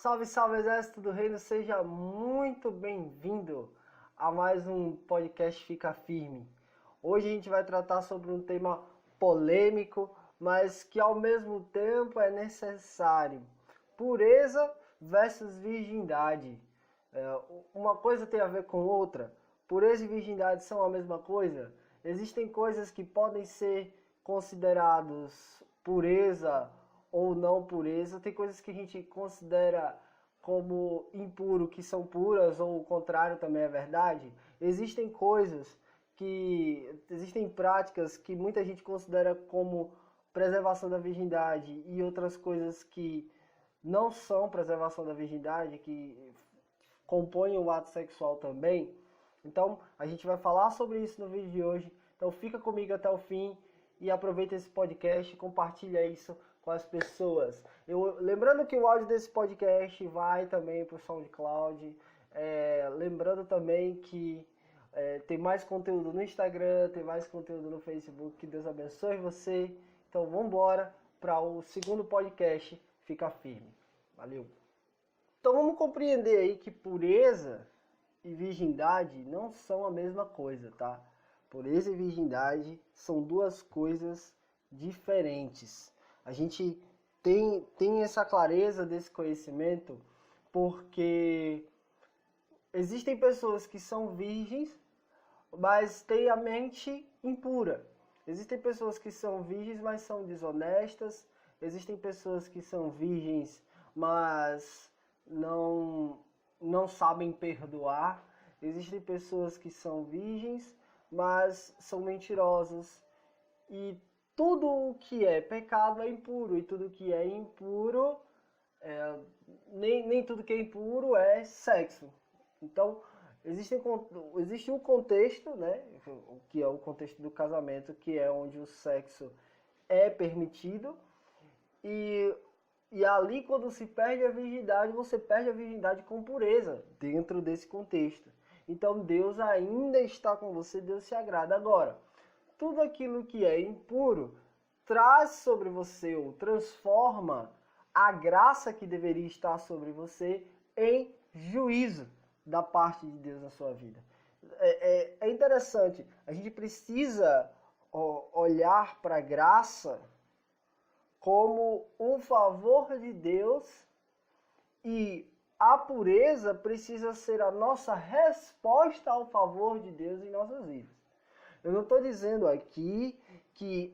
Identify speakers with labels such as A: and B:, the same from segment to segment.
A: Salve, salve, exército do reino, seja muito bem-vindo a mais um podcast Fica Firme. Hoje a gente vai tratar sobre um tema polêmico, mas que ao mesmo tempo é necessário. Pureza versus virgindade. Uma coisa tem a ver com outra. Pureza e virgindade são a mesma coisa? Existem coisas que podem ser consideradas pureza ou não pureza. Tem coisas que a gente considera como impuro que são puras, ou o contrário também é verdade. Existem práticas que muita gente considera como preservação da virgindade e outras coisas que não são preservação da virgindade, que compõem o ato sexual também. Então, a gente vai falar sobre isso no vídeo de hoje. Então, fica comigo até o fim e aproveita esse podcast e compartilha isso com as pessoas. Lembrando que o áudio desse podcast vai também para o SoundCloud. Lembrando também que tem mais conteúdo no Instagram, tem mais conteúdo no Facebook. Que Deus abençoe você. Então, vamos embora para o segundo podcast. Fica firme. Valeu. Então, vamos compreender aí que pureza e virgindade não são a mesma coisa, tá? Pureza e virgindade são duas coisas diferentes. A gente tem essa clareza desse conhecimento porque existem pessoas que são virgens, mas têm a mente impura. Existem pessoas que são virgens, mas são desonestas. Existem pessoas que são virgens, mas não sabem perdoar. Existem pessoas que são virgens, mas são mentirosas. E tudo o que é pecado é impuro. E tudo que é impuro, nem tudo que é impuro é sexo. Então, existe um contexto, né, que é o contexto do casamento, que é onde o sexo é permitido. E ali, quando se perde a virgindade, você perde a virgindade com pureza, dentro desse contexto. Então, Deus ainda está com você, Deus se agrada. Agora, tudo aquilo que é impuro traz sobre você, ou transforma a graça que deveria estar sobre você em juízo da parte de Deus na sua vida. É interessante, a gente precisa olhar para a graça como um favor de Deus, e a pureza precisa ser a nossa resposta ao favor de Deus em nossas vidas. Eu não estou dizendo aqui que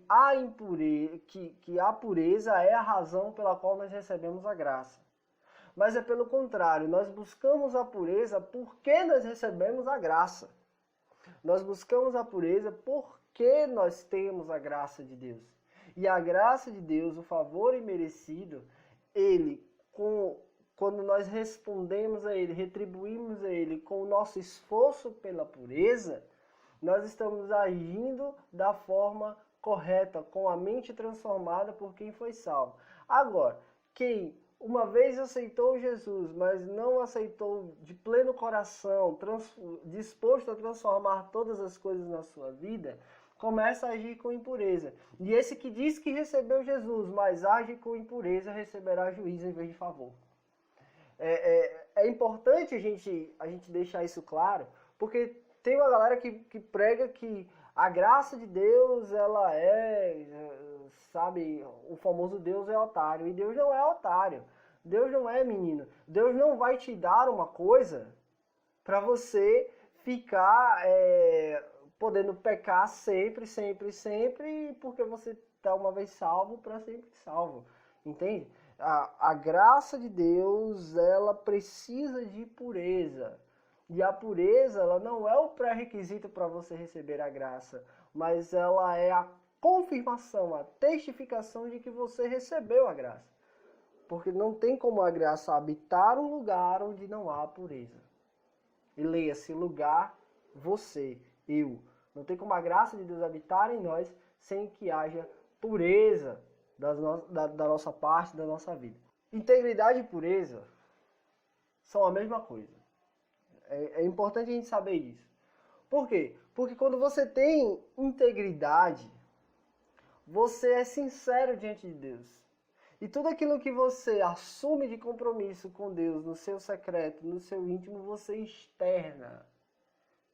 A: a pureza é a razão pela qual nós recebemos a graça. Mas é pelo contrário, nós buscamos a pureza porque nós recebemos a graça. Nós buscamos a pureza porque nós temos a graça de Deus. E a graça de Deus, o favor imerecido, quando nós respondemos a Ele, retribuímos a Ele com o nosso esforço pela pureza, nós estamos agindo da forma correta, com a mente transformada por quem foi salvo. Agora, quem uma vez aceitou Jesus, mas não aceitou de pleno coração, disposto a transformar todas as coisas na sua vida, começa a agir com impureza. E esse que diz que recebeu Jesus, mas age com impureza, receberá juízo em vez de favor. É importante a gente deixar isso claro, porque tem uma galera que prega que a graça de Deus, ela sabe, o famoso Deus é otário. E Deus não é otário. Deus não é menino. Deus não vai te dar uma coisa para você ficar podendo pecar sempre, porque você está uma vez salvo, para sempre salvo. Entende? A graça de Deus, ela precisa de pureza. E a pureza, ela não é o pré-requisito para você receber a graça, mas ela é a confirmação, a testificação de que você recebeu a graça. Porque não tem como a graça habitar um lugar onde não há pureza. E leia-se lugar, você, eu. Não tem como a graça de Deus habitar em nós sem que haja pureza da nossa parte, da nossa vida. Integridade e pureza são a mesma coisa. É importante a gente saber isso. Por quê? Porque quando você tem integridade, você é sincero diante de Deus. E tudo aquilo que você assume de compromisso com Deus, no seu secreto, no seu íntimo, você externa,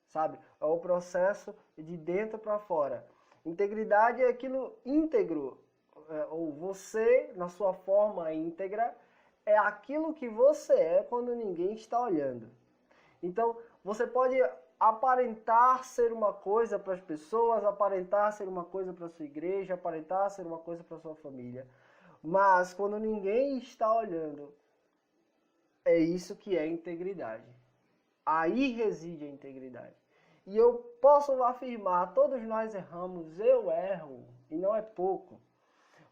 A: sabe? É o processo de dentro para fora. Integridade é aquilo íntegro, ou você, na sua forma íntegra, é aquilo que você é quando ninguém está olhando. Então, você pode aparentar ser uma coisa para as pessoas, aparentar ser uma coisa para a sua igreja, aparentar ser uma coisa para a sua família. Mas quando ninguém está olhando, é isso que é integridade. Aí reside a integridade. E eu posso afirmar, todos nós erramos, eu erro, e não é pouco.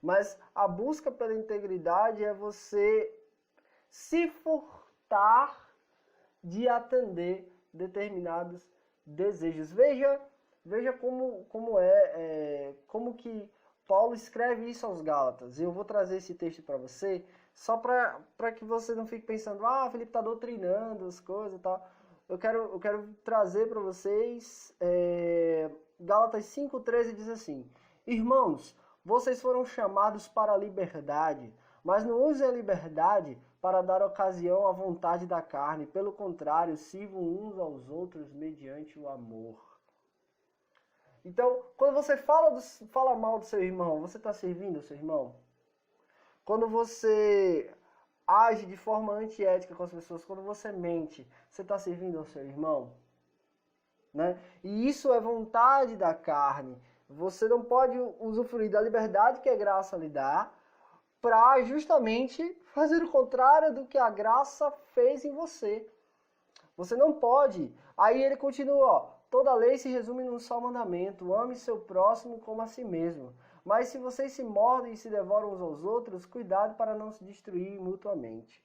A: Mas a busca pela integridade é você se furtar de atender determinados desejos. Veja como que Paulo escreve isso aos Gálatas. Eu vou trazer esse texto para você, só para que você não fique pensando, Felipe está doutrinando as coisas e tal. Eu quero trazer para vocês, Gálatas 5,13 diz assim: Irmãos, vocês foram chamados para a liberdade, mas não usem a liberdade para dar ocasião à vontade da carne. Pelo contrário, sirvam uns aos outros mediante o amor. Então, quando você fala mal do seu irmão, você está servindo o seu irmão? Quando você age de forma antiética com as pessoas, quando você mente, você está servindo ao seu irmão? Né? E isso é vontade da carne. Você não pode usufruir da liberdade que a graça lhe dá para justamente fazer o contrário do que a graça fez em você. Você não pode. Aí ele continua, toda lei se resume num só mandamento: ame seu próximo como a si mesmo. Mas se vocês se mordem e se devoram uns aos outros, cuidado para não se destruir mutuamente.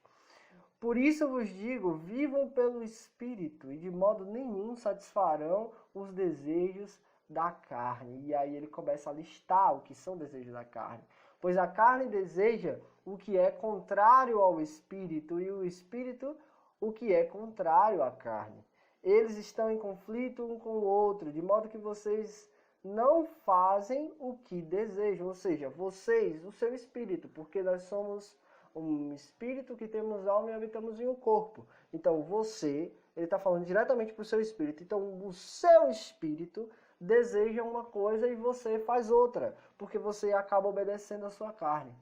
A: Por isso vos digo, vivam pelo Espírito, e de modo nenhum satisfarão os desejos da carne. E aí ele começa a listar o que são desejos da carne. Pois a carne deseja o que é contrário ao Espírito, e o Espírito o que é contrário à carne. Eles estão em conflito um com o outro, de modo que vocês não fazem o que desejam. Ou seja, vocês, o seu espírito, porque nós somos um espírito que temos alma e habitamos em um corpo. Então você, ele está falando diretamente para o seu espírito. Então o seu espírito deseja uma coisa e você faz outra, porque você acaba obedecendo a sua carne.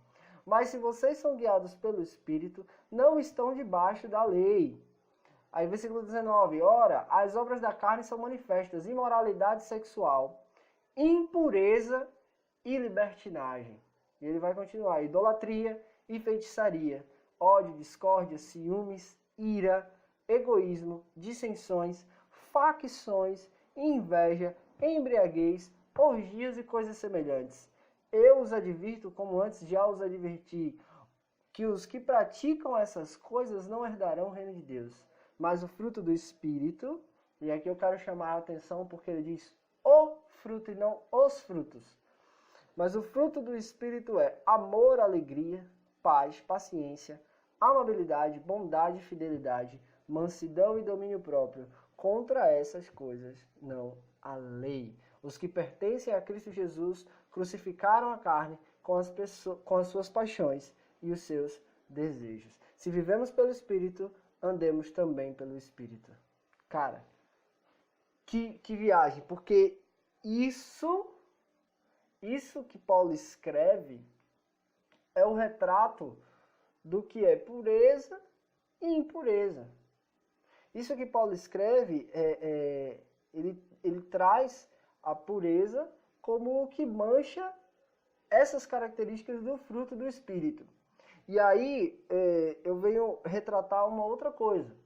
A: Mas se vocês são guiados pelo Espírito, não estão debaixo da lei. Aí versículo 19, ora, as obras da carne são manifestas: imoralidade sexual, impureza e libertinagem. E ele vai continuar: idolatria e feitiçaria, ódio, discórdia, ciúmes, ira, egoísmo, dissensões, facções, inveja, embriaguez, orgias e coisas semelhantes. Eu os advirto, como antes já os adverti, que os que praticam essas coisas não herdarão o reino de Deus. Mas o fruto do Espírito, e aqui eu quero chamar a atenção porque ele diz o fruto e não os frutos. Mas o fruto do Espírito é amor, alegria, paz, paciência, amabilidade, bondade e fidelidade, mansidão e domínio próprio. Contra essas coisas não há lei. Os que pertencem a Cristo Jesus crucificaram a carne com as suas paixões e os seus desejos. Se vivemos pelo Espírito, andemos também pelo Espírito. Cara, que viagem, porque isso que Paulo escreve é o retrato do que é pureza e impureza. Isso que Paulo escreve, ele traz a pureza como o que mancha essas características do fruto do Espírito. E aí eu venho retratar uma outra coisa.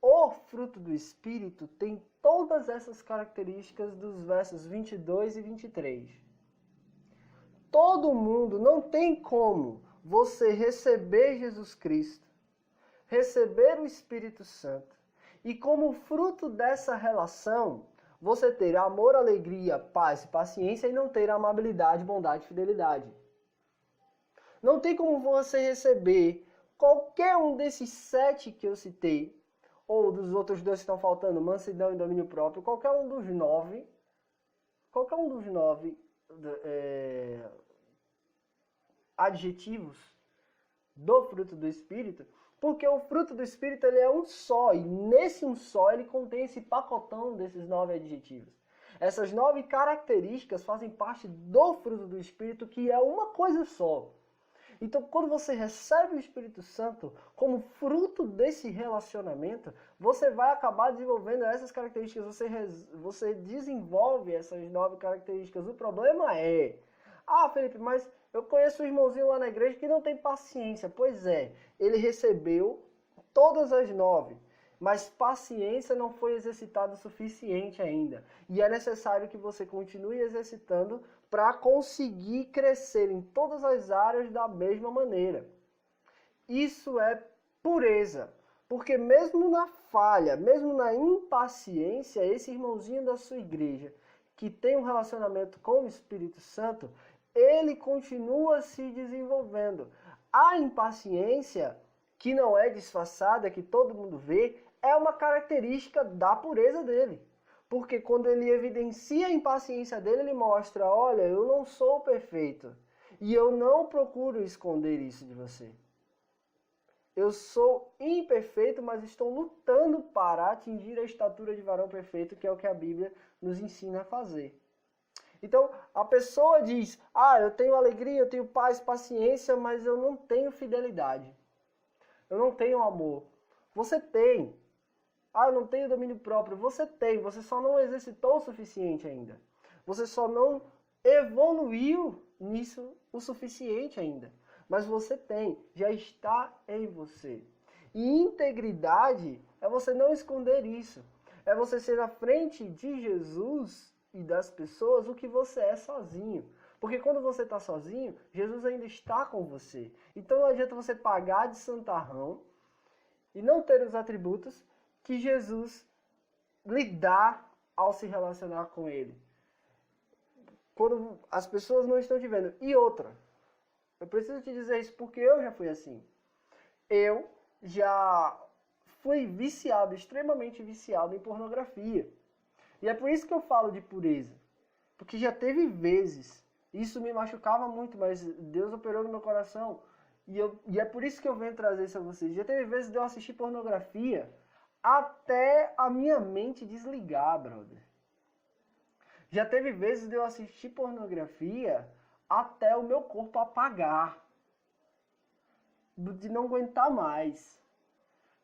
A: O fruto do Espírito tem todas essas características dos versos 22 e 23. Todo mundo, não tem como você receber Jesus Cristo, receber o Espírito Santo, e como fruto dessa relação, você ter amor, alegria, paz e paciência e não ter amabilidade, bondade e fidelidade. Não tem como você receber qualquer um desses 7 que eu citei, ou dos outros 2 que estão faltando, mansidão e domínio próprio, qualquer um dos 9 adjetivos, do fruto do Espírito, porque o fruto do Espírito ele é um só, e nesse um só ele contém esse pacotão desses 9 adjetivos. Essas 9 características fazem parte do fruto do Espírito, que é uma coisa só. Então, quando você recebe o Espírito Santo como fruto desse relacionamento, você vai acabar desenvolvendo essas características, você desenvolve essas 9 características. O problema é, Felipe, mas eu conheço um irmãozinho lá na igreja que não tem paciência. Pois é, ele recebeu todas as 9, mas paciência não foi exercitada o suficiente ainda. E é necessário que você continue exercitando para conseguir crescer em todas as áreas da mesma maneira. Isso é pureza. Porque mesmo na falha, mesmo na impaciência, esse irmãozinho da sua igreja, que tem um relacionamento com o Espírito Santo, ele continua se desenvolvendo. A impaciência, que não é disfarçada, que todo mundo vê, é uma característica da pureza dele. Porque quando ele evidencia a impaciência dele, ele mostra, olha, eu não sou perfeito. E eu não procuro esconder isso de você. Eu sou imperfeito, mas estou lutando para atingir a estatura de varão perfeito, que é o que a Bíblia nos ensina a fazer. Então, a pessoa diz, eu tenho alegria, eu tenho paz, paciência, mas eu não tenho fidelidade. Eu não tenho amor. Você tem. Eu não tenho domínio próprio. Você tem, você só não exercitou o suficiente ainda. Você só não evoluiu nisso o suficiente ainda. Mas você tem, já está em você. E integridade é você não esconder isso. É você ser na frente de Jesus e das pessoas o que você é sozinho. Porque quando você está sozinho, Jesus ainda está com você. Então não adianta você pagar de santarrão e não ter os atributos que Jesus lhe dá ao se relacionar com ele. Quando as pessoas não estão te vendo. E outra, eu preciso te dizer isso porque eu já fui assim. Eu já fui viciado, extremamente viciado em pornografia. E é por isso que eu falo de pureza. Porque já teve vezes, isso me machucava muito, mas Deus operou no meu coração. E é por isso que eu venho trazer isso a vocês. Já teve vezes de eu assistir pornografia até a minha mente desligar, brother. Já teve vezes de eu assistir pornografia até o meu corpo apagar. De não aguentar mais.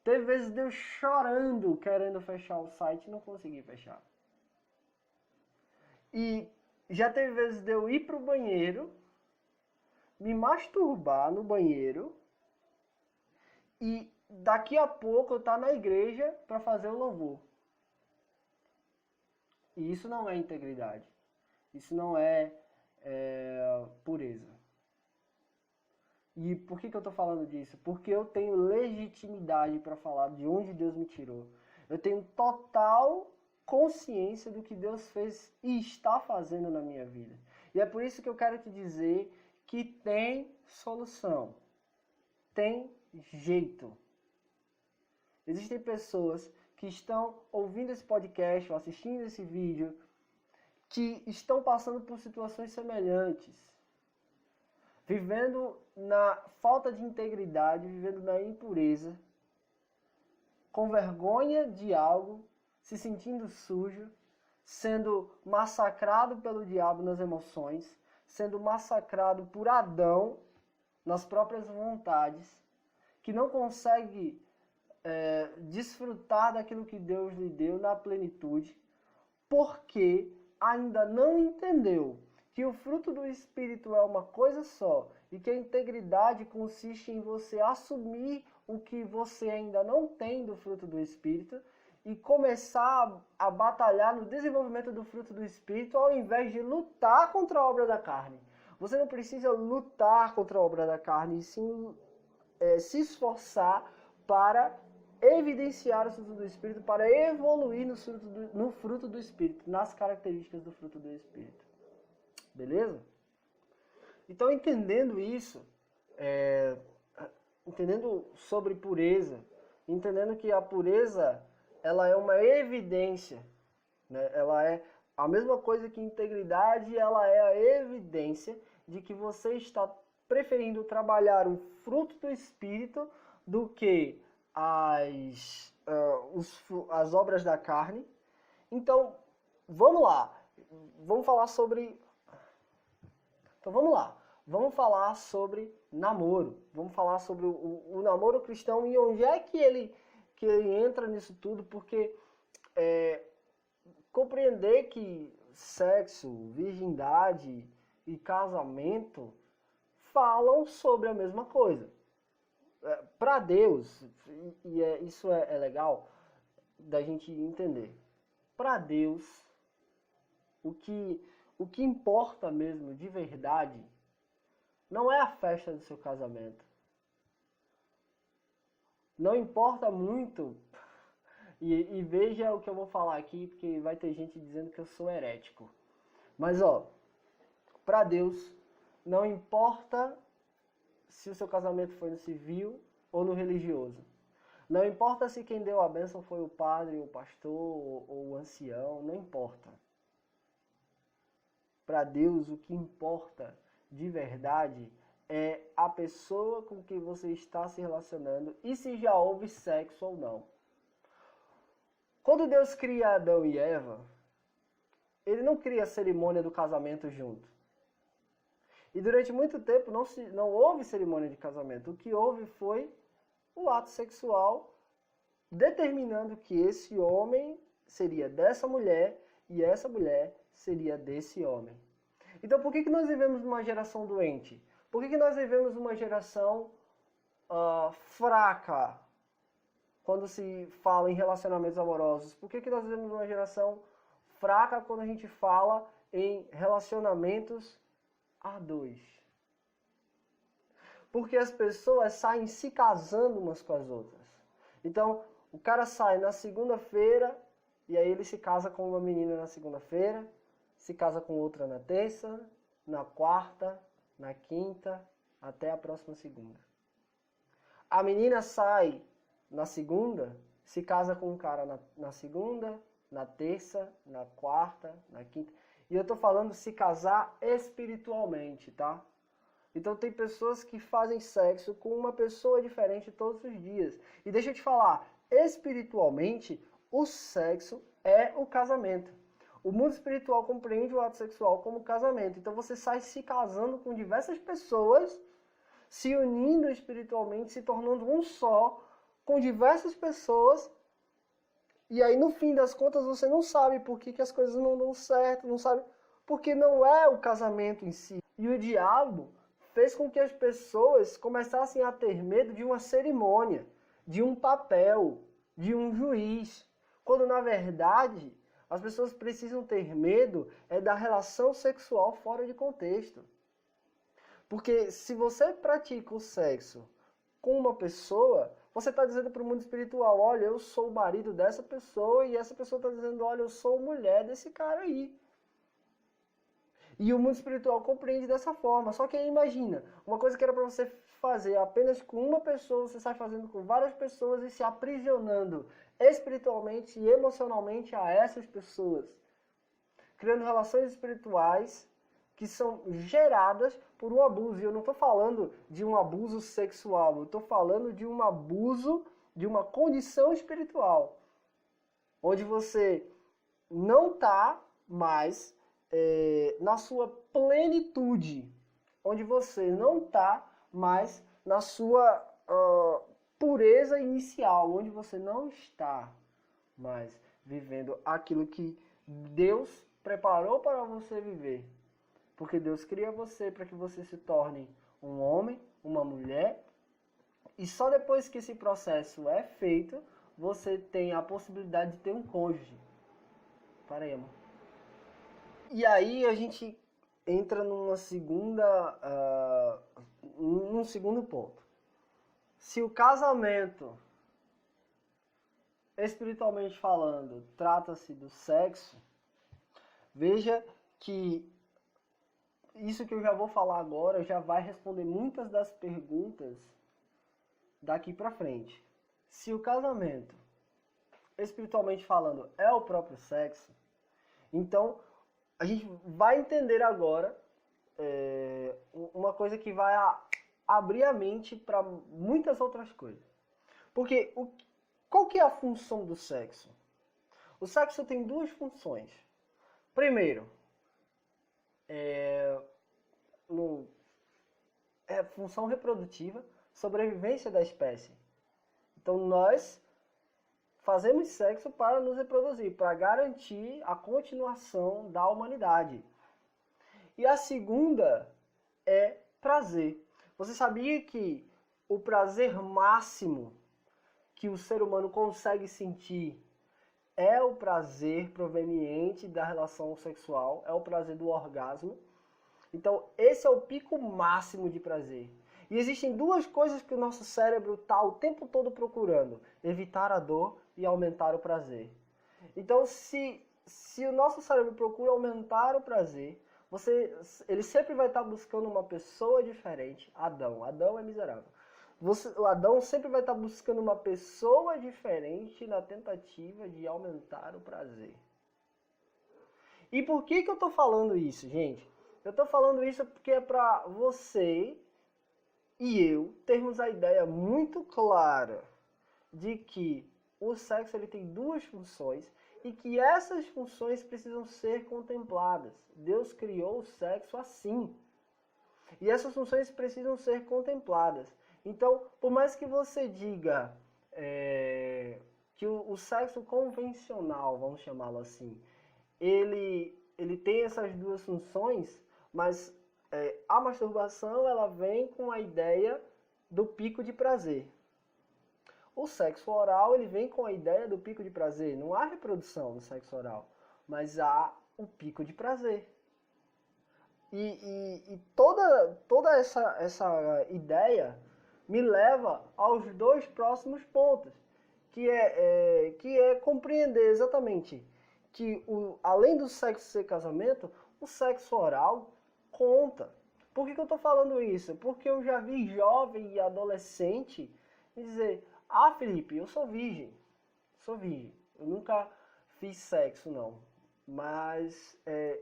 A: Teve vezes de eu chorando, querendo fechar o site e não consegui fechar. E já teve vezes de eu ir pro banheiro, me masturbar no banheiro e daqui a pouco eu estar na igreja para fazer o louvor. E isso não é integridade. Isso não é pureza. E por que eu estou falando disso? Porque eu tenho legitimidade para falar de onde Deus me tirou. Eu tenho total consciência do que Deus fez e está fazendo na minha vida. E é por isso que eu quero te dizer que tem solução. Tem jeito. Existem pessoas que estão ouvindo esse podcast ou assistindo esse vídeo que estão passando por situações semelhantes. Vivendo na falta de integridade, vivendo na impureza, com vergonha de algo, se sentindo sujo, sendo massacrado pelo diabo nas emoções, sendo massacrado por Adão nas próprias vontades, que não consegue desfrutar daquilo que Deus lhe deu na plenitude, porque ainda não entendeu que o fruto do Espírito é uma coisa só e que a integridade consiste em você assumir o que você ainda não tem do fruto do Espírito e começar a batalhar no desenvolvimento do fruto do Espírito ao invés de lutar contra a obra da carne. Você não precisa lutar contra a obra da carne, e sim se esforçar para evidenciar o fruto do Espírito, para evoluir no fruto do Espírito, nas características do fruto do Espírito. Beleza? Então, entendendo isso, entendendo sobre pureza, entendendo que a pureza ela é uma evidência, né? Ela é a mesma coisa que integridade, ela é a evidência de que você está preferindo trabalhar o fruto do Espírito do que as obras da carne. Então, vamos lá. Vamos falar sobre... Então, vamos lá. Vamos falar sobre namoro. Vamos falar sobre o namoro cristão e onde é que ele entra nisso tudo, porque compreender que sexo, virgindade e casamento falam sobre a mesma coisa. Para Deus, isso é legal da gente entender. Para Deus, o que importa mesmo de verdade não é a festa do seu casamento. Não importa muito, e veja o que eu vou falar aqui, porque vai ter gente dizendo que eu sou herético. Mas para Deus, não importa se o seu casamento foi no civil ou no religioso. Não importa se quem deu a bênção foi o padre, o pastor ou o ancião, não importa. Para Deus, o que importa de verdade é a pessoa com quem você está se relacionando e se já houve sexo ou não. Quando Deus cria Adão e Eva, Ele não cria a cerimônia do casamento junto. E durante muito tempo não houve cerimônia de casamento. O que houve foi o ato sexual, determinando que esse homem seria dessa mulher e essa mulher seria desse homem. Então, por que nós vivemos numa geração doente? Por que nós vivemos numa geração fraca quando se fala em relacionamentos amorosos? Por que nós vivemos numa geração fraca quando a gente fala em relacionamentos a dois? Porque as pessoas saem se casando umas com as outras. Então, o cara sai na segunda-feira e aí ele se casa com uma menina na segunda-feira, se casa com outra na terça, na quarta, na quinta, até a próxima segunda. A menina sai na segunda, se casa com um cara na segunda, na terça, na quarta, na quinta. E eu tô falando se casar espiritualmente, tá? Então tem pessoas que fazem sexo com uma pessoa diferente todos os dias. E deixa eu te falar, espiritualmente, o sexo é o casamento. O mundo espiritual compreende o ato sexual como casamento. Então você sai se casando com diversas pessoas, se unindo espiritualmente, se tornando um só, com diversas pessoas. E aí no fim das contas você não sabe por que as coisas não dão certo, não sabe, porque não é o casamento em si. E o diabo fez com que as pessoas começassem a ter medo de uma cerimônia, de um papel, de um juiz. Quando na verdade as pessoas precisam ter medo da relação sexual fora de contexto. Porque se você pratica o sexo com uma pessoa, você está dizendo para o mundo espiritual, olha, eu sou o marido dessa pessoa, e essa pessoa está dizendo, olha, eu sou a mulher desse cara aí. E o mundo espiritual compreende dessa forma. Só que aí imagina, uma coisa que era para você fazer apenas com uma pessoa, você sai fazendo com várias pessoas e se aprisionando espiritualmente e emocionalmente a essas pessoas. Criando relações espirituais que são geradas por um abuso. E eu não estou falando de um abuso sexual, eu estou falando de um abuso de uma condição espiritual. Onde você não está mais na sua plenitude. Onde você não está mais na sua pureza inicial. Onde você não está mais vivendo aquilo que Deus preparou para você viver. Porque Deus cria você para que você se torne um homem, uma mulher. E só depois que esse processo é feito, você tem a possibilidade de ter um cônjuge. Para aí, amor. E aí a gente entra num segundo ponto. Se o casamento, espiritualmente falando, trata-se do sexo, veja que isso que eu já vou falar agora já vai responder muitas das perguntas daqui pra frente. Se o casamento, espiritualmente falando, é o próprio sexo, então a gente vai entender agora uma coisa que vai abrir a mente para muitas outras coisas. Porque qual que é a função do sexo? O sexo tem duas funções. Primeiro, é função reprodutiva, sobrevivência da espécie. Então nós fazemos sexo para nos reproduzir, para garantir a continuação da humanidade. E a segunda é prazer. Você sabia que o prazer máximo que o ser humano consegue sentir é o prazer proveniente da relação sexual, é o prazer do orgasmo? Então, esse é o pico máximo de prazer. E existem duas coisas que o nosso cérebro está o tempo todo procurando: evitar a dor e aumentar o prazer. Então, se o nosso cérebro procura aumentar o prazer, ele sempre vai estar buscando uma pessoa diferente. Adão é miserável. O Adão sempre vai estar buscando uma pessoa diferente na tentativa de aumentar o prazer. E por que eu estou falando isso, gente? Eu estou falando isso porque é para você e eu termos a ideia muito clara de que o sexo ele tem duas funções e que essas funções precisam ser contempladas. Deus criou o sexo assim. E essas funções precisam ser contempladas. Então, por mais que você diga que o sexo convencional, vamos chamá-lo assim, ele tem essas duas funções, mas a masturbação ela vem com a ideia do pico de prazer. O sexo oral ele vem com a ideia do pico de prazer. Não há reprodução no sexo oral, mas há o pico de prazer. E toda essa ideia me leva aos dois próximos pontos, que é compreender exatamente que além do sexo ser casamento, o sexo oral conta. Por que eu estou falando isso? Porque eu já vi jovem e adolescente dizer: ah, Felipe, eu sou virgem, eu nunca fiz sexo não, mas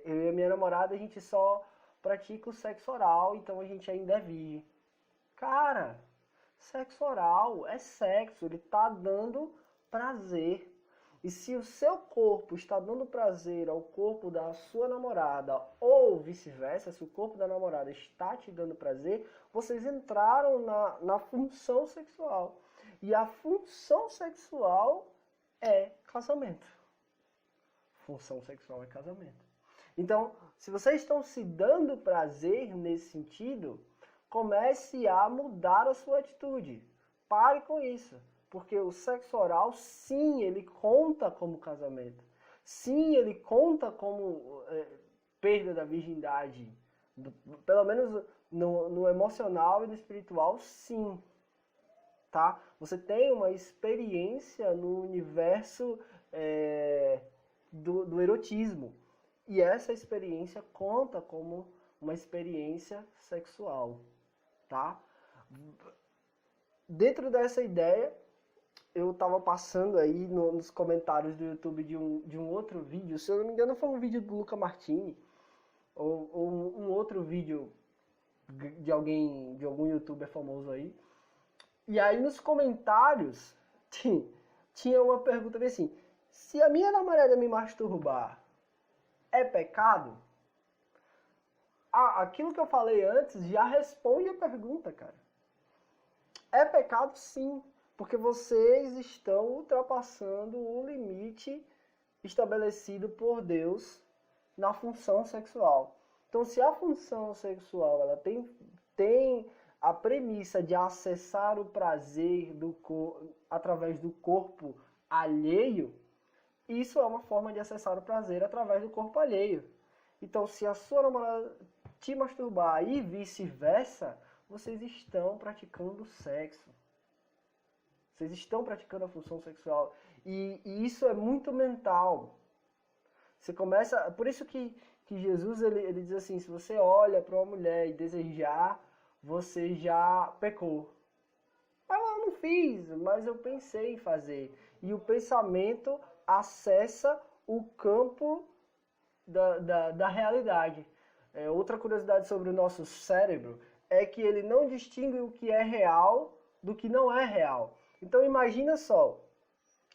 A: eu e a minha namorada a gente só pratica o sexo oral, então a gente ainda é virgem. Cara, sexo oral é sexo, ele está dando prazer. E se o seu corpo está dando prazer ao corpo da sua namorada, ou vice-versa, se o corpo da namorada está te dando prazer, vocês entraram na função sexual. E a função sexual é casamento. Função sexual é casamento. Então, se vocês estão se dando prazer nesse sentido, comece a mudar a sua atitude. Pare com isso. Porque o sexo oral, sim, ele conta como casamento. Sim, ele conta como perda da virgindade. Pelo menos no emocional e no espiritual, sim. Tá? Você tem uma experiência no universo do erotismo. E essa experiência conta como uma experiência sexual. Tá? Dentro dessa ideia, eu estava passando aí nos comentários do YouTube de um outro vídeo, se eu não me engano foi um vídeo do Luca Martini, ou um outro vídeo de algum youtuber famoso aí. E aí nos comentários tinha uma pergunta bem assim: se a minha namorada me masturbar, é pecado? Aquilo que eu falei antes já responde a pergunta, cara. É pecado sim. Porque vocês estão ultrapassando o limite estabelecido por Deus na função sexual. Então, se a função sexual ela tem a premissa de acessar o prazer através do corpo alheio, isso é uma forma de acessar o prazer através do corpo alheio. Então, se a sua namorada te masturbar e vice-versa, vocês estão praticando sexo. Vocês estão praticando a função sexual. E isso é muito mental. Você começa... Por isso que Jesus ele diz assim: se você olha para uma mulher e desejar, você já pecou. Mas eu não fiz, mas eu pensei em fazer. E o pensamento acessa o campo da realidade. Outra curiosidade sobre o nosso cérebro é que ele não distingue o que é real do que não é real. Então imagina só,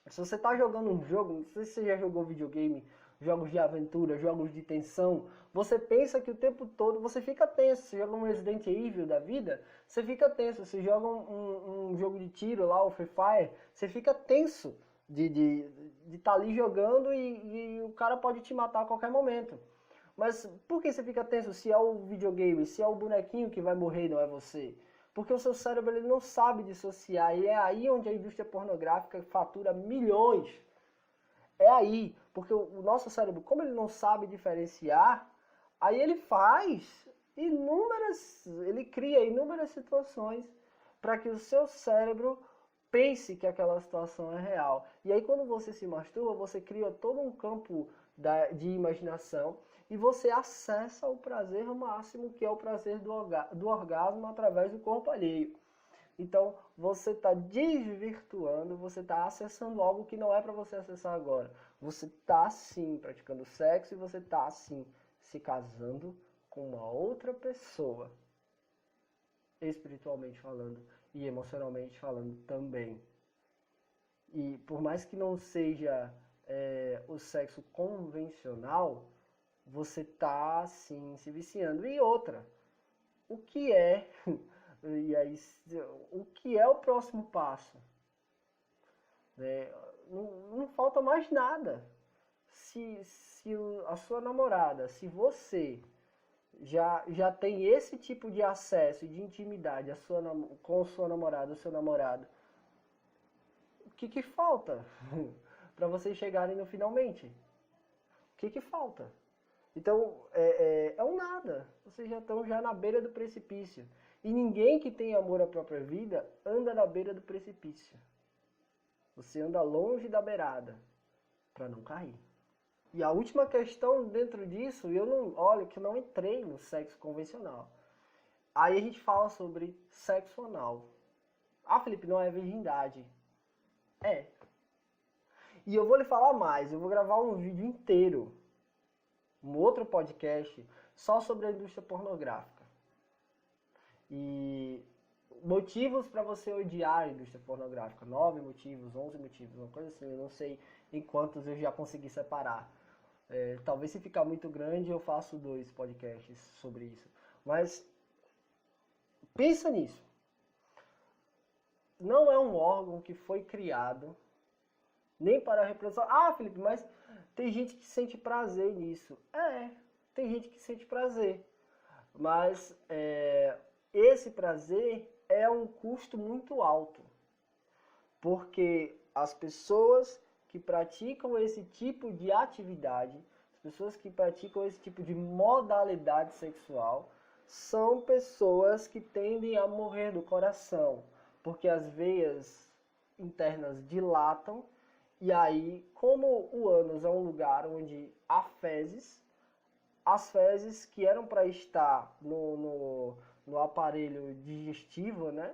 A: se você está jogando um jogo, não sei se você já jogou videogame, jogos de aventura, jogos de tensão, você pensa que o tempo todo você fica tenso. Você joga um Resident Evil da vida, você fica tenso. Você joga um jogo de tiro lá, o Free Fire, você fica tenso de estar ali jogando e o cara pode te matar a qualquer momento. Mas por que você fica tenso se é o videogame, se é o bonequinho que vai morrer e não é você? Porque o seu cérebro ele não sabe dissociar e é aí onde a indústria pornográfica fatura milhões. É aí, porque o nosso cérebro, como ele não sabe diferenciar, aí ele ele cria inúmeras situações para que o seu cérebro pense que aquela situação é real. E aí quando você se masturba, você cria todo um campo de imaginação e você acessa o prazer máximo, que é o prazer do orgasmo através do corpo alheio. Então, você está desvirtuando, você está acessando algo que não é para você acessar agora. Você está, sim, praticando sexo e você está, sim, se casando com uma outra pessoa. Espiritualmente falando e emocionalmente falando também. E por mais que não seja o sexo convencional, você está, sim, se viciando. E outra, o que é... E aí, o que é o próximo passo? Não falta mais nada. Se a sua namorada, se você já tem esse tipo de acesso e de intimidade com sua namorada ou seu namorado, o que falta para vocês chegarem no finalmente? O que falta? Então, é um nada. Vocês já estão na beira do precipício. E ninguém que tem amor à própria vida anda na beira do precipício. Você anda longe da beirada para não cair. E a última questão dentro disso, olha que eu não entrei no sexo convencional. Aí a gente fala sobre sexo anal. Ah, Felipe, não é virgindade. É. E eu vou lhe falar mais, eu vou gravar um vídeo inteiro, um outro podcast, só sobre a indústria pornográfica. E motivos para você odiar a indústria pornográfica. 9 motivos, 11 motivos, uma coisa assim. Eu não sei em quantos eu já consegui separar. Talvez se ficar muito grande eu faço 2 podcasts sobre isso. Mas pensa nisso. Não é um órgão que foi criado nem para a reprodução. Ah, Felipe, mas tem gente que sente prazer nisso. Tem gente que sente prazer. Mas esse prazer é um custo muito alto. Porque as pessoas que praticam esse tipo de atividade, as pessoas que praticam esse tipo de modalidade sexual, são pessoas que tendem a morrer do coração. Porque as veias internas dilatam. E aí, como o ânus é um lugar onde há fezes, as fezes que eram para estar no aparelho digestivo, né,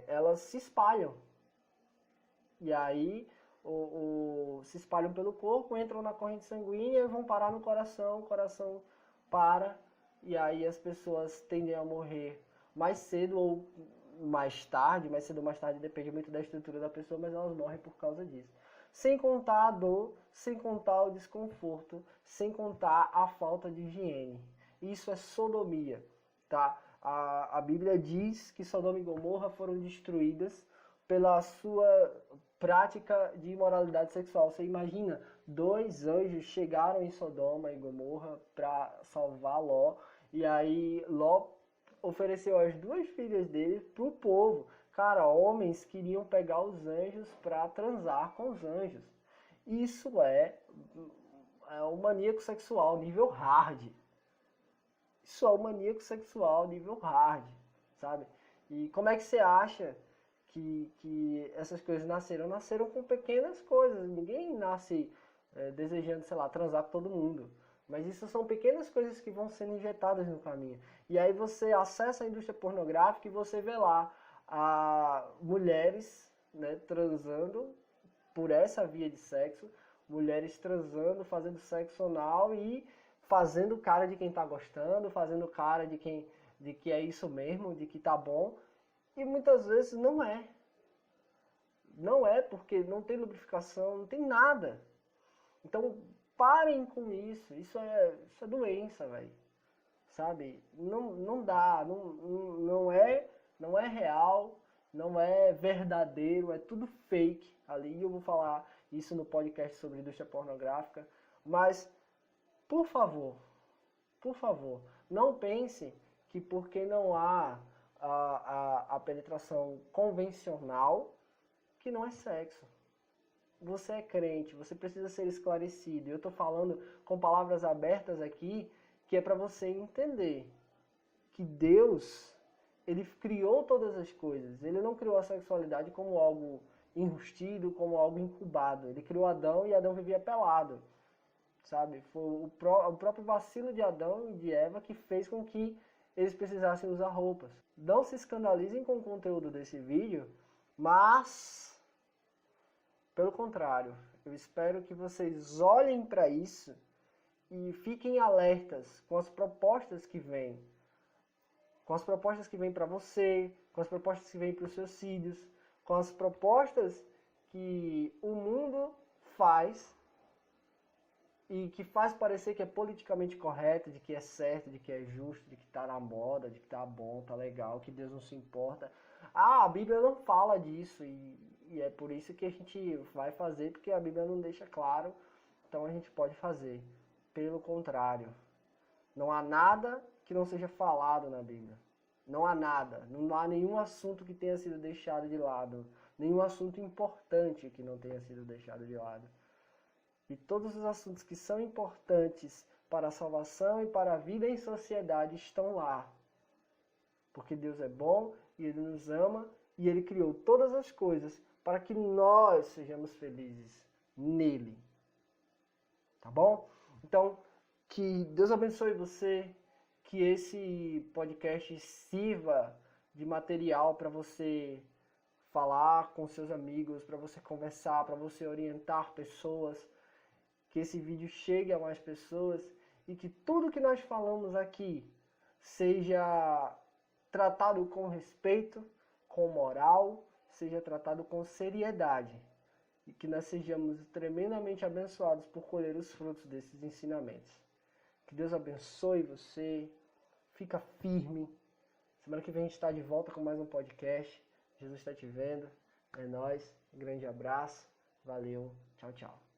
A: elas se espalham. E aí se espalham pelo corpo, entram na corrente sanguínea e vão parar no coração, o coração para, e aí as pessoas tendem a morrer mais cedo ou mais tarde, mais cedo ou mais tarde, depende muito da estrutura da pessoa, mas elas morrem por causa disso. Sem contar a dor, sem contar o desconforto, sem contar a falta de higiene. Isso é sodomia, tá? A Bíblia diz que Sodoma e Gomorra foram destruídas pela sua prática de imoralidade sexual. Você imagina, 2 anjos chegaram em Sodoma e Gomorra para salvar Ló, e aí Ló ofereceu as 2 filhas dele para o povo. Cara, homens queriam pegar os anjos para transar com os anjos. Isso é um maníaco sexual nível hard. Isso é um maníaco sexual nível hard, sabe? E como é que você acha que essas coisas nasceram? Nasceram com pequenas coisas. Ninguém nasce desejando, sei lá, transar com todo mundo. Mas isso são pequenas coisas que vão sendo injetadas no caminho. E aí você acessa a indústria pornográfica e você vê lá mulheres, né, transando por essa via de sexo, mulheres transando, fazendo sexo anal e fazendo cara de quem tá gostando, fazendo cara de quem de que é isso mesmo, de que tá bom, e muitas vezes não é. Não é porque não tem lubrificação, não tem nada. Então parem com isso. Isso é doença, velho. Sabe? Não dá, não é real, não é verdadeiro, é tudo fake ali. E eu vou falar isso no podcast sobre indústria pornográfica. Mas, por favor, não pense que porque não há a penetração convencional, que não é sexo. Você é crente, você precisa ser esclarecido. Eu estou falando com palavras abertas aqui, que é para você entender que Deus, ele criou todas as coisas. Ele não criou a sexualidade como algo enrustido, como algo incubado. Ele criou Adão e Adão vivia pelado. Sabe? Foi o próprio vacilo de Adão e de Eva que fez com que eles precisassem usar roupas. Não se escandalizem com o conteúdo desse vídeo, mas, pelo contrário, eu espero que vocês olhem para isso e fiquem alertas com as propostas que vêm. Com as propostas que vêm para você, com as propostas que vêm para os seus filhos, com as propostas que o mundo faz e que faz parecer que é politicamente correto, de que é certo, de que é justo, de que tá na moda, de que tá bom, tá legal, que Deus não se importa. Ah, a Bíblia não fala disso e é por isso que a gente vai fazer, porque a Bíblia não deixa claro, então a gente pode fazer. Pelo contrário, não há nada que não seja falado na Bíblia. Não há nada, não há nenhum assunto que tenha sido deixado de lado, nenhum assunto importante que não tenha sido deixado de lado. E todos os assuntos que são importantes para a salvação e para a vida em sociedade estão lá. Porque Deus é bom e Ele nos ama e Ele criou todas as coisas para que nós sejamos felizes nele. Tá bom? Então, que Deus abençoe você, que esse podcast sirva de material para você falar com seus amigos, para você conversar, para você orientar pessoas, que esse vídeo chegue a mais pessoas e que tudo que nós falamos aqui seja tratado com respeito, com moral, seja tratado com seriedade e que nós sejamos tremendamente abençoados por colher os frutos desses ensinamentos. Que Deus abençoe você, fica firme. Semana que vem a gente está de volta com mais um podcast. Jesus está te vendo. É nóis. Um grande abraço. Valeu. Tchau, tchau.